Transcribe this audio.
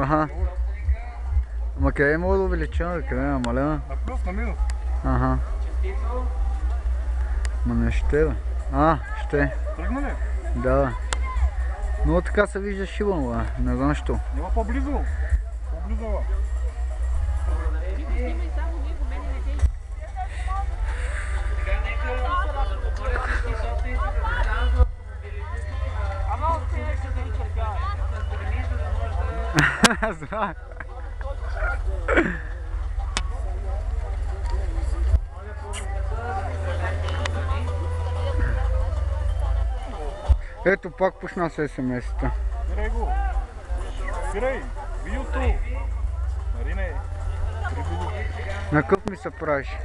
Аха. Ама къде мога да увелича, къде е намаля? На плюс, на минус. Аха. Ма не ще бе. Ще. Тръгна ли? Да. Но така се вижда шибано, бе. Не знам защо. Няма по-близо. По-близо, бе. Знам. Ето пак почна с СМС-та. Спирай го. Спирай. Видеото. Марине. На къв ми се правиш?